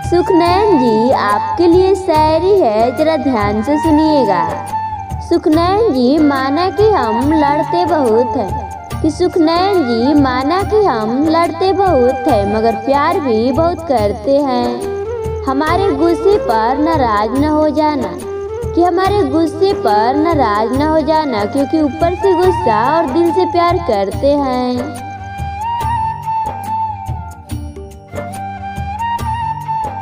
सुखनैन जी आपके लिए शायरी है, जरा ध्यान से सुनिएगा। सुखनैन जी माना कि हम लड़ते बहुत हैं, कि सुखनैन जी माना कि हम लड़ते बहुत हैं, मगर प्यार भी बहुत करते हैं। हमारे गुस्से पर नाराज न हो जाना, कि हमारे गुस्से पर नाराज न हो जाना, क्योंकि ऊपर से गुस्सा और दिल से प्यार करते हैं।